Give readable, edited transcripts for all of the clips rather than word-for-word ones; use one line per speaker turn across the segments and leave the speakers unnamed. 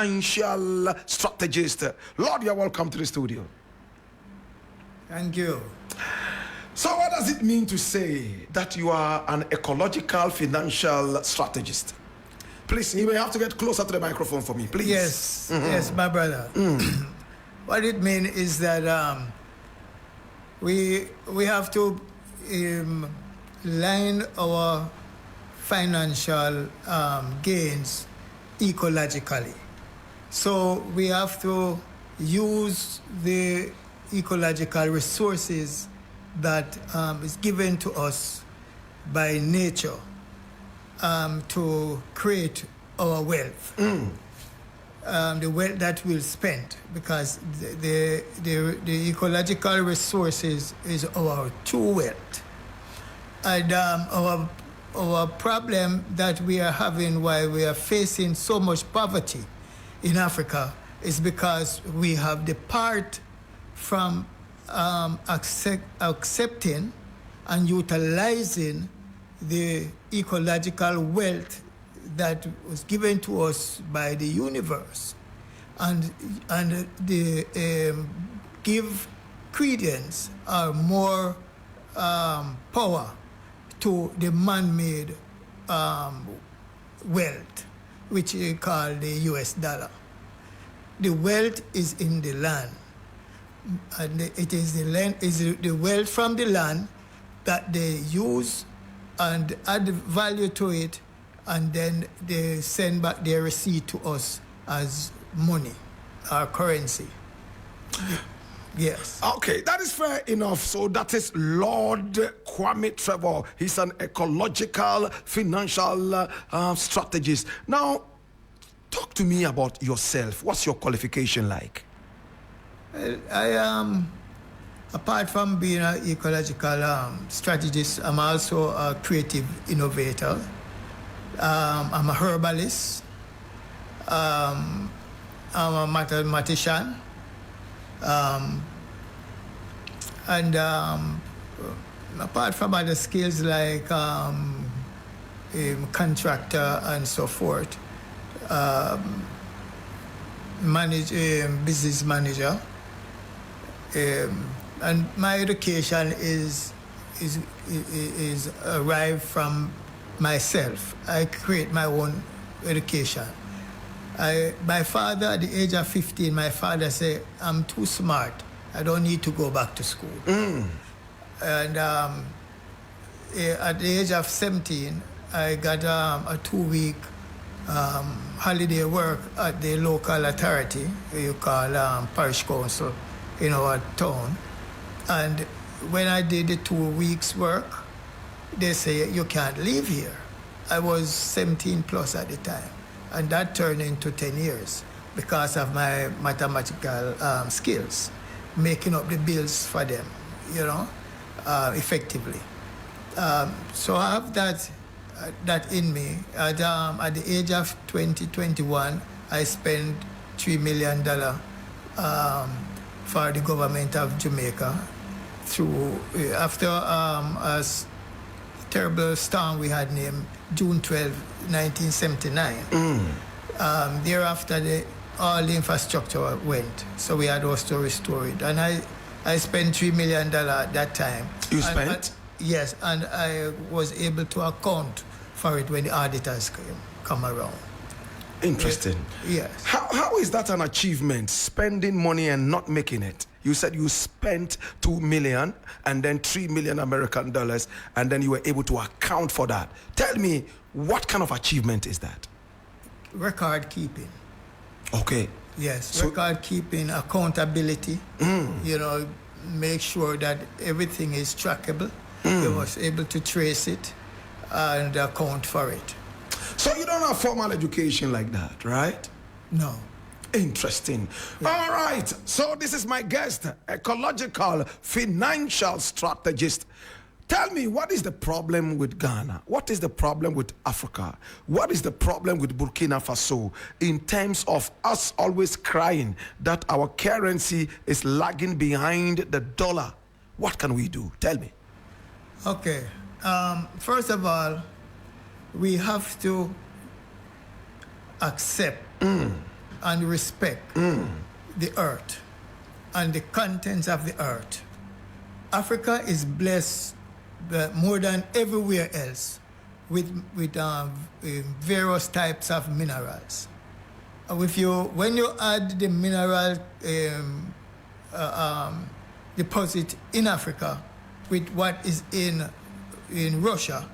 financial strategist. Lord, you're welcome to the studio.
Thank you.
So what does it mean to say that you are an ecological financial strategist? Please, you may have to get closer to the microphone for me, please.
Yes, yes, my brother. What it means is that we have to line our financial gains ecologically. So we have to use the ecological resources that is given to us by nature to create our wealth. The wealth that we'll spend, because the ecological resources is our true wealth. And our problem that we are having while we are facing so much poverty in Africa is because we have depart from accepting and utilizing the ecological wealth that was given to us by the universe, and give credence or more power to the man-made wealth, which we call the US dollar. The wealth is in the land, and it is the land, is the wealth from the land that they use and add value to it, and then they send back their receipt to us as money, our currency. Yes.
Okay, that is fair enough. So that is Lord Kwame Trevor. He's an ecological financial strategist. Now, talk to me about yourself. What's your qualification like?
I am, apart from being an ecological strategist, I'm also a creative innovator. I'm a herbalist. I'm a mathematician. And apart from other skills like contractor and so forth, business manager, and my education is arrived from myself. I create my own education. My father, at the age of 15, my father said, I'm too smart. I don't need to go back to school. And at the age of 17, I got a 2-week holiday work at the local authority, you call parish council in our town. And when I did the 2 weeks work, they say, you can't live here. I was 17 plus at the time. And that turned into 10 years because of my mathematical skills, making up the bills for them, you know, effectively. So I have that in me. At the age of 21, I spent $3 million for the government of Jamaica after a terrible storm we had named June 12, 1979. Thereafter, all the infrastructure went, so we had also to restore it. And I spent $3 million at that time.
You spent?
Yes, and I was able to account for it when the auditors come around.
Interesting.
Yes.
How is that an achievement, spending money and not making it? You said you spent $2 million and then $3 million American dollars, and then you were able to account for that. Tell me, what kind of achievement is that?
Record keeping.
Okay.
Yes, so, record keeping, accountability. You know, make sure that everything is trackable. You was able to trace it and account for it.
So you don't have formal education like that, right?
No.
Interesting. Yeah. All right. So this is my guest, ecological financial strategist. Tell me, what is the problem with Ghana? What is the problem with Africa? What is the problem with Burkina Faso in terms of us always crying that our currency is lagging behind the dollar? What can we do? Tell me.
Okay. First of all, we have to accept and respect the earth and the contents of the earth, Africa is blessed more than everywhere else with various types of minerals. When you add the mineral deposit in Africa with what is in Russia,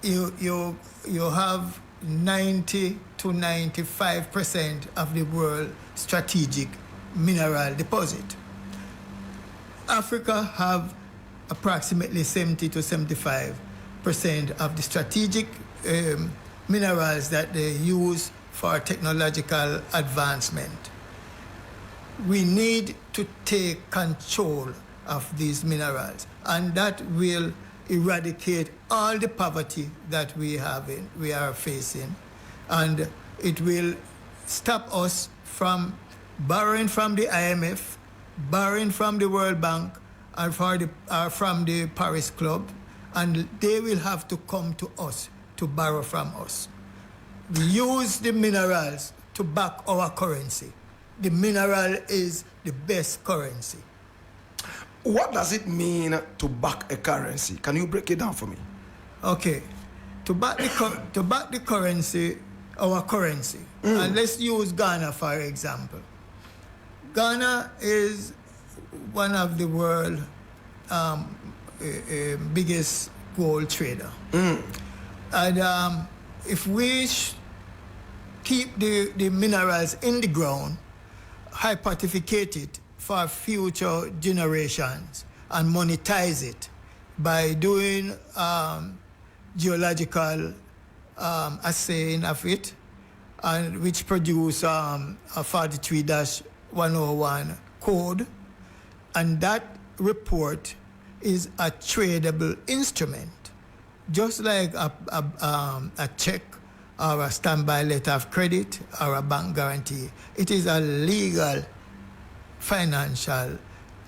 you have 90 to 95% of the world strategic mineral deposit. Africa have approximately 70 to 75% of the strategic minerals that they use for technological advancement. We need to take control of these minerals, and that will eradicate all the poverty that we are facing, and it will stop us from borrowing from the IMF, borrowing from the World Bank, and from the Paris Club, and they will have to come to us to borrow from us. We use the minerals to back our currency. The mineral is the best currency.
What does it mean to back a currency? Can you break it down for me?
Okay. To back the currency, our currency, and let's use Ghana for example. Ghana is one of the world's biggest gold trader. And if we keep the minerals in the ground, hypothecate it for future generations, and monetize it by doing geological assaying of it, and which produce a 43-101 code, and that report is a tradable instrument, just like a check or a standby letter of credit or a bank guarantee. It is a legal financial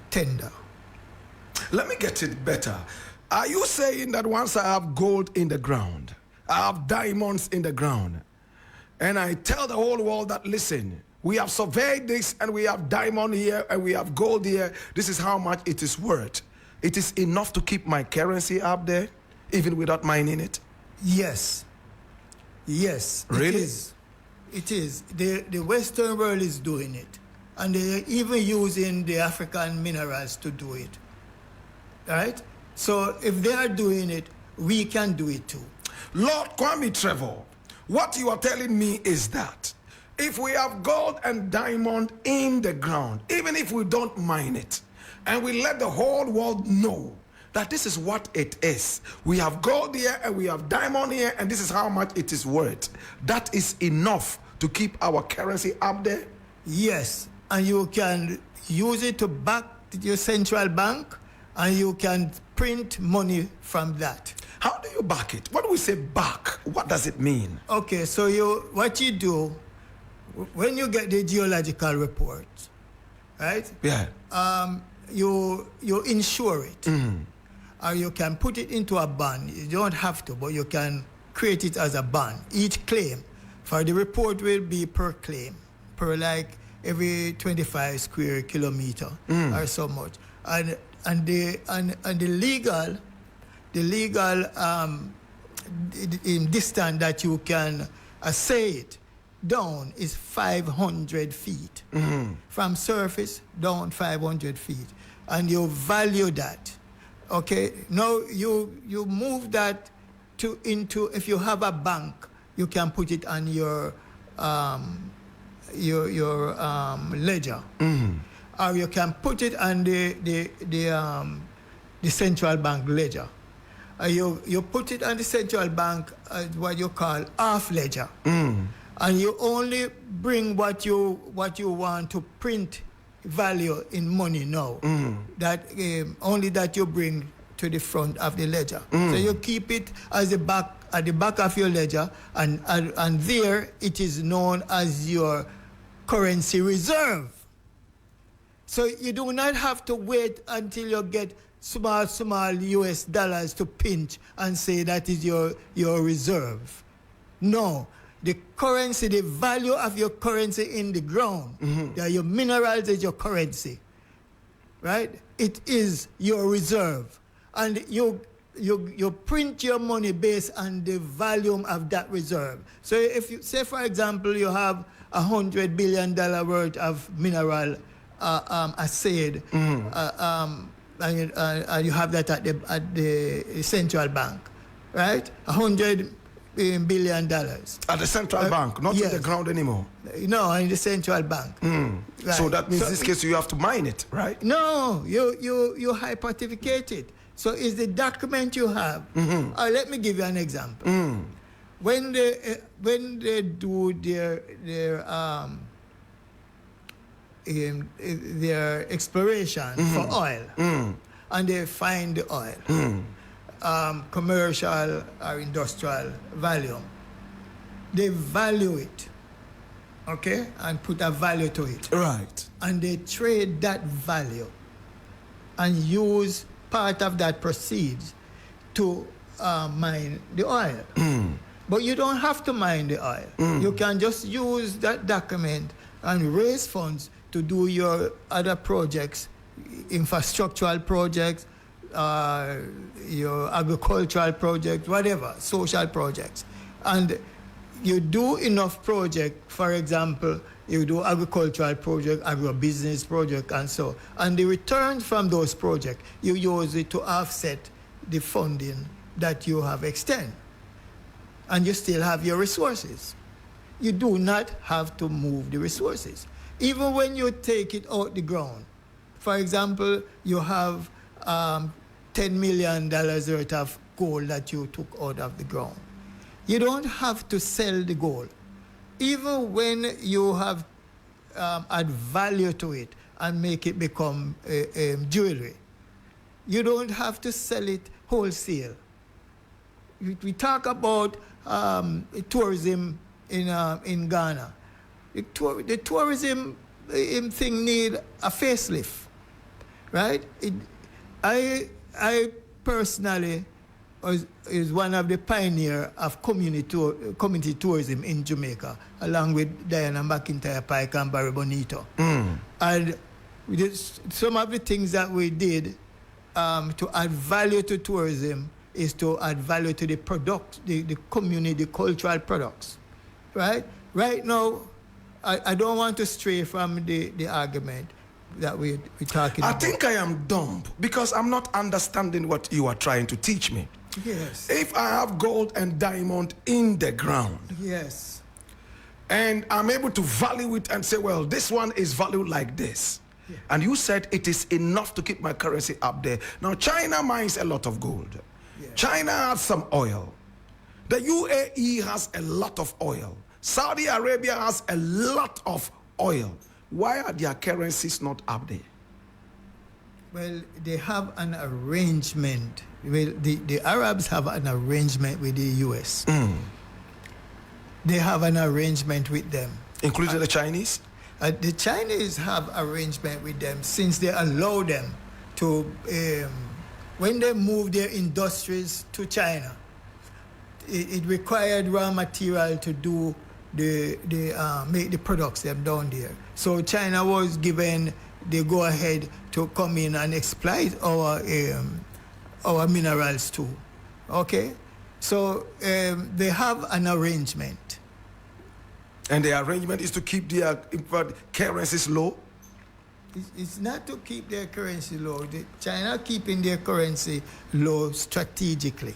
tender.
Let me get it better. Are you saying that once I have gold in the ground, I have diamonds in the ground, and I tell the whole world that, listen, we have surveyed this and we have diamond here and we have gold here, this is how much it is worth, it is enough to keep my currency up there, even without mining it?
Yes. Yes.
Really?
It is. The Western world is doing it. And they're even using the African minerals to do it. Right? So if they are doing it, we can do it too.
Lord Kwame Trevor, what you are telling me is that if we have gold and diamond in the ground, even if we don't mine it, and we let the whole world know that this is what it is, we have gold here and we have diamond here and this is how much it is worth, that is enough to keep our currency up there?
Yes, and you can use it to back your central bank, and you can print money from that.
How do you back it? When we say back, what does it mean?
Okay, so what you do, when you get the geological report, right?
Yeah.
You insure it. Or you can put it into a bond. You don't have to, but you can create it as a bond. Each claim for the report will be per claim, per like every 25 square kilometer or so much. And the legal distance that you can assay it down is 500 feet. From surface down 500 feet. And you value that. Okay, now you move that into, if you have a bank, you can put it on your ledger. Or you can put it on the central bank ledger. You put it on the central bank what you call off ledger. And you only bring what you want to print value in money now. That only that you bring to the front of the ledger. So you keep it at the back of your ledger, and there it is known as your currency reserve. So you do not have to wait until you get small US dollars to pinch and say that is your reserve. No, The currency, the value of your currency in the ground, your minerals is your currency, right? It is your reserve. And you print your money based on the volume of that reserve. So if you say, for example, you have $100 billion worth of mineral assayed, and you have that at the central bank, right? $100 billion.
At the central bank, not in the ground anymore.
No, in the central bank.
Right. So that means in this case you have to mine it, right?
No, you hypothecate it. So it's the document you have. Let me give you an example. When they do their exploration for oil, and they find the oil, commercial or industrial value, they value it, okay, and put a value to it.
Right.
And they trade that value and use part of that proceeds to mine the oil. But you don't have to mine the oil. You can just use that document and raise funds to do your other projects, infrastructural projects, your agricultural projects, whatever, social projects. And you do enough projects, for example, you do agricultural project, agro-business project, and so. And the returns from those projects, you use it to offset the funding that you have extended. And you still have your resources. You do not have to move the resources. Even when you take it out the ground, for example, you have $10 million worth of gold that you took out of the ground. You don't have to sell the gold. Even when you have add value to it and make it become jewelry, you don't have to sell it wholesale. We talk about tourism in Ghana. The tourism thing need a facelift, right? I personally is one of the pioneers of community tourism in Jamaica, along with Diana McIntyre Pike and Barry Bonito. And some of the things that we did to add value to tourism is to add value to the product, the community, the cultural products, right? Right now, I don't want to stray from the argument that we're talking about.
I think I am dumb because I'm not understanding what you are trying to teach me.
Yes.
If I have gold and diamond in the ground,
yes,
and I'm able to value it and say, well, this one is valued like this. Yeah. And you said it is enough to keep my currency up there. Now, China mines a lot of gold. Yeah. China has some oil. The UAE has a lot of oil. Saudi Arabia has a lot of oil. Why are their currencies not up there?
Well, they have an arrangement. Well, the Arabs have an arrangement with the U.S. They have an arrangement with them.
Including the Chinese?
The Chinese have arrangement with them since they allow them to, when they move their industries to China, it required raw material to do make the products them down there. So China was given the go-ahead to come in and exploit our minerals too. Okay? So they have an arrangement.
And the arrangement is to keep their currencies low?
It's not to keep their currency low. China keeping their currency low strategically.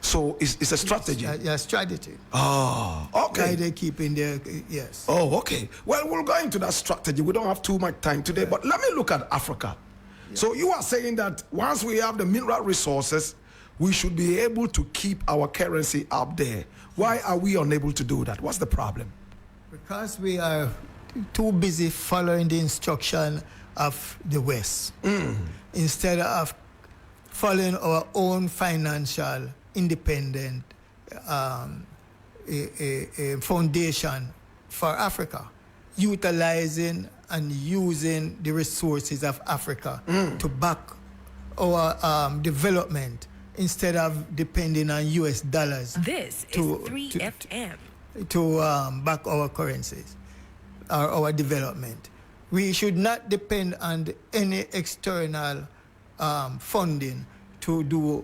So it's a strategy?
Yeah, strategy.
Oh, okay.
Why they keeping their, yes.
Oh, okay. Well, we'll go into that strategy. We don't have too much time today, but let me look at Africa. Yeah. So you are saying that once we have the mineral resources, we should be able to keep our currency up there. Why are we unable to do that? What's the problem?
Because we are too busy following the instruction of the West instead of following our own financial independent a foundation for Africa, utilizing and using the resources of Africa to back our development instead of depending on US dollars.
This is 3FM.
to back our currencies or our development. We should not depend on any external funding to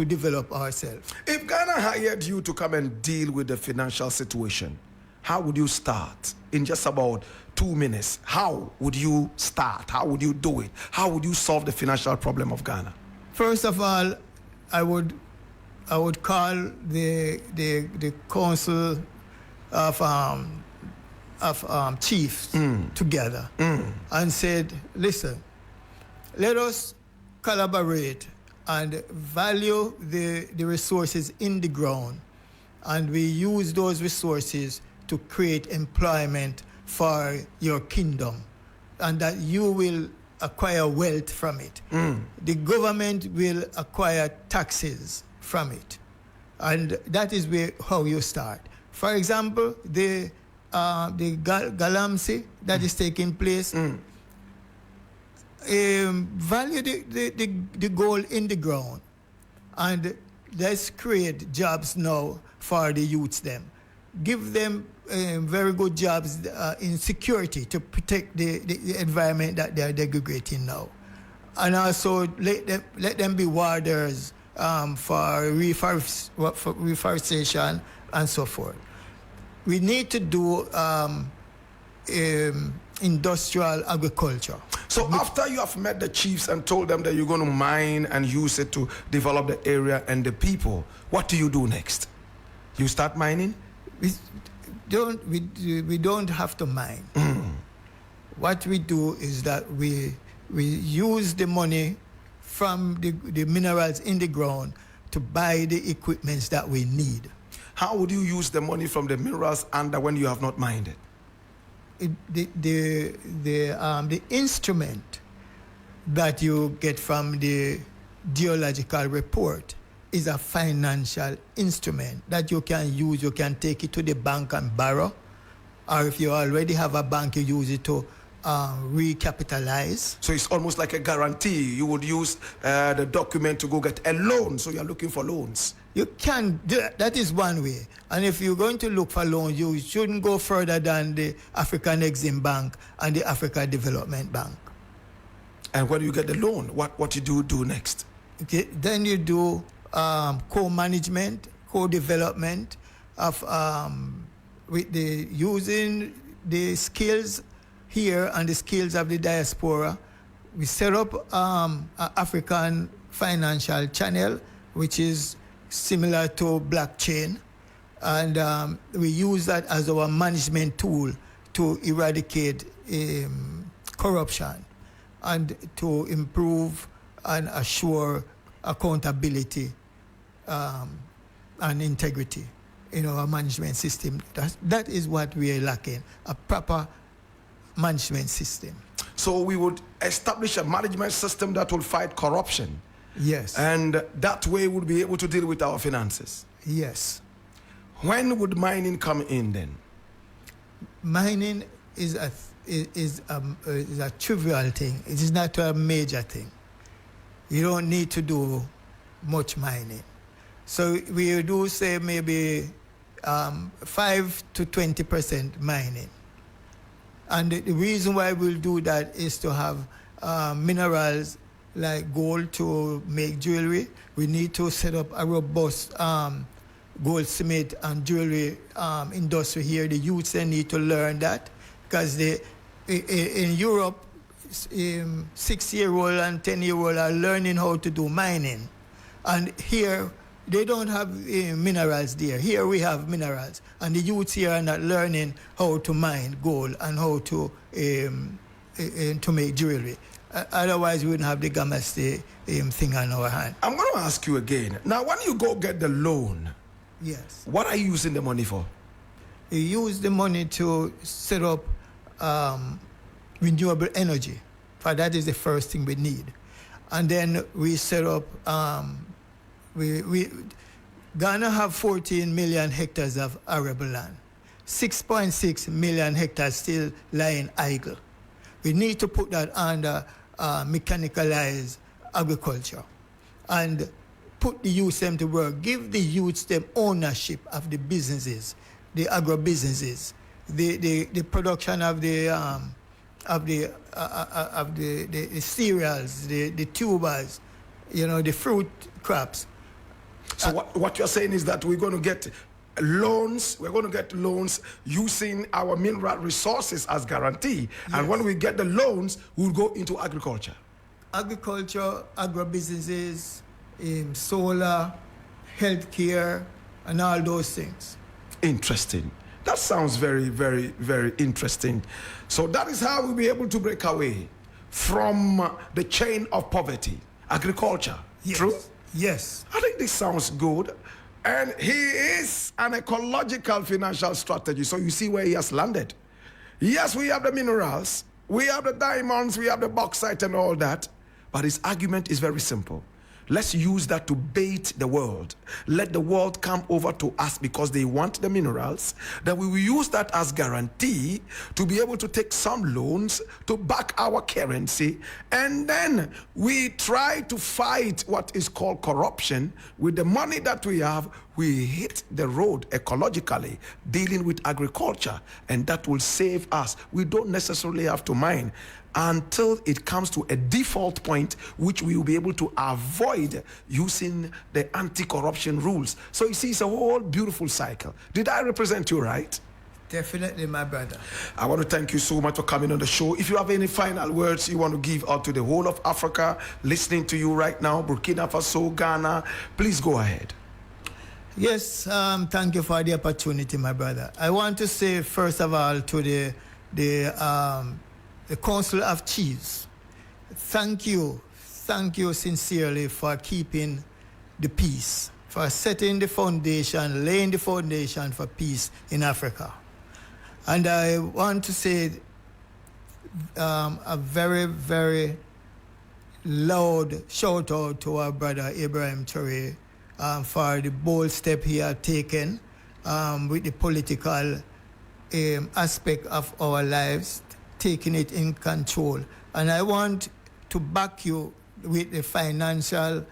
develop ourselves.
If Ghana hired you to come and deal with the financial situation, how would you start? In just about 2 minutes, how would you start? How would you do it? How would you solve the financial problem of Ghana?
First of all, I would call the council of chiefs together and said, listen, let us collaborate and value the resources in the ground, and we use those resources to create employment for your kingdom, and that you will acquire wealth from it. The government will acquire taxes from it, and that is how you start. For example, the Galamsey that is taking place, value the gold in the ground, and let's create jobs now for the youths them. Give them very good jobs in security to protect the environment that they are degrading now. And also let them be warders for reforestation and so forth. We need to do industrial agriculture.
So after you have met the chiefs and told them that you're going to mine and use it to develop the area and the people, what do you do next? You start mining?
We don't have to mine. What we do is that we use the money from the minerals in the ground to buy the equipments that we need.
How would you use the money from the minerals under when you have not mined it?
The instrument that you get from the geological report is a financial instrument that you can use. You can take it to the bank and borrow, or if you already have a bank, you use it to recapitalize.
So it's almost like a guarantee. You would use the document to go get a loan, so you're looking for loans.
You can do that. That is one way. And if you're going to look for loans, you shouldn't go further than the African Exim Bank and the Africa Development Bank.
And when you get the loan, what you do next?
Okay, then you do co-management, co-development of with using the skills here and the skills of the diaspora. We set up an African financial channel, which is similar to blockchain, and we use that as our management tool to eradicate corruption and to improve and assure accountability and integrity in our management system. That is what we are lacking, a proper management system.
So we would establish a management system that will fight corruption.
Yes.
And that way we'll be able to deal with our finances.
Yes.
When would mining come in then?
Mining is a trivial thing. It is not a major thing. You don't need to do much mining. So we do say maybe 5 to 20% mining. And the reason why we'll do that is to have minerals like gold to make jewelry. We need to set up a robust goldsmith and jewelry industry here. The youths, they need to learn that, because in Europe, 6-year-old and 10-year-old are learning how to do mining. And here, they don't have minerals there. Here we have minerals. And the youths here are not learning how to mine gold and how to make jewelry. Otherwise, we wouldn't have the Gamasti thing on our hand.
I'm going to ask you again. Now, when you go get the loan,
yes,
what are you using the money for?
We use the money to set up renewable energy. For that is the first thing we need. And then we set up, Ghana have 14 million hectares of arable land. 6.6 million hectares still lying idle. We need to put that under mechanicalized agriculture and put the youth them to work. Give the youths them ownership of the businesses. agro-businesses, the production of the cereals, the tubers, the fruit crops.
So what you're saying is that we're going to get loans. We're going to get loans using our mineral resources as guarantee. Yes. And when we get the loans, we'll go into agriculture.
Agriculture, agro-businesses, solar, healthcare, and all those things.
Interesting. That sounds very, very, very interesting. So that is how we'll be able to break away from the chain of poverty. Agriculture.
Yes.
True?
Yes.
I think this sounds good. And he is an ecological financial strategy. So you see where he has landed. Yes, we have the minerals, we have the diamonds, we have the bauxite and all that. But his argument is very simple. Let's use that to bait the world. Let the world come over to us because they want the minerals. Then we will use that as guarantee to be able to take some loans to back our currency. And then we try to fight what is called corruption. With the money that we have, we hit the road ecologically, dealing with agriculture. And that will save us. We don't necessarily have to mine until it comes to a default point, which we will be able to avoid using the anti-corruption rules. So you see, it's a whole beautiful cycle. Did I represent you right?
Definitely, my brother.
I want to thank you so much for coming on the show. If you have any final words you want to give out to the whole of Africa, listening to you right now, Burkina Faso, Ghana, please go ahead.
Yes, thank you for the opportunity, my brother. I want to say, first of all, to the Council of Chiefs, thank you sincerely for keeping the peace, for setting the foundation, laying the foundation for peace in Africa. And I want to say a very, very loud shout out to our brother Ibrahim Traoré for the bold step he had taken with the political aspect of our lives, taking it in control. And I want to back you with the financial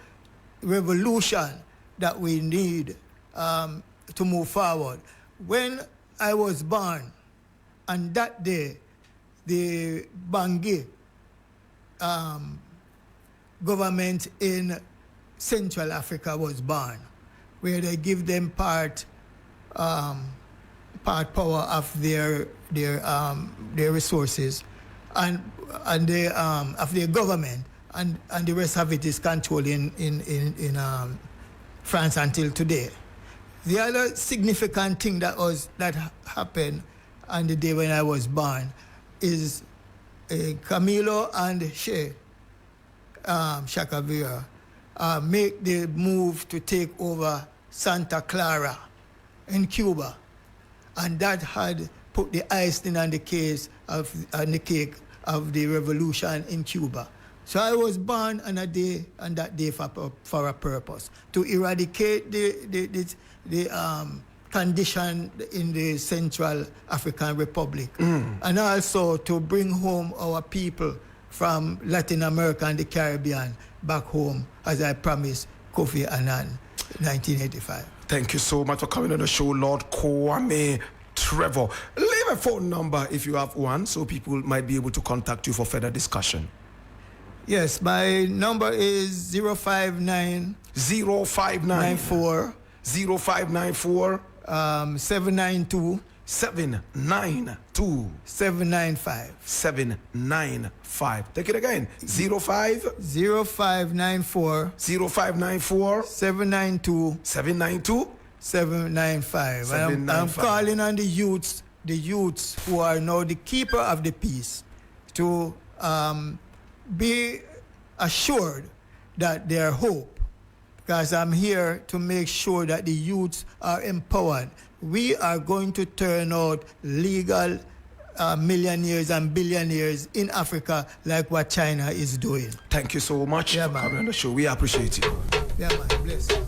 revolution that we need to move forward. When I was born, on that day, the Bangui government in Central Africa was born, where they give them part power of their resources and of their government, and the rest of it is controlled in France until today. The other significant thing that happened on the day when I was born is Camilo and Shakavira make the move to take over Santa Clara in Cuba. And that had put the icing on the cake of the revolution in Cuba. So I was born on that day for a purpose, to eradicate the condition in the Central African Republic, and also to bring home our people from Latin America and the Caribbean back home, as I promised Kofi Annan in 1985.
Thank you so much for coming on the show, Lord Kwame Trevor. Leave a phone number if you have one, so people might be able to contact you for further discussion.
Yes, my number is 059
0594
792
795. 795. Take it again. 0594
792 795. I'm calling on the youths who are now the keeper of the peace, to be assured that their hope, because I'm here to make sure that the youths are empowered. We are going to turn out legal millionaires and billionaires in Africa, like what China is doing.
Thank you so much for coming on the show. We appreciate you.
Yeah, man. Bless you.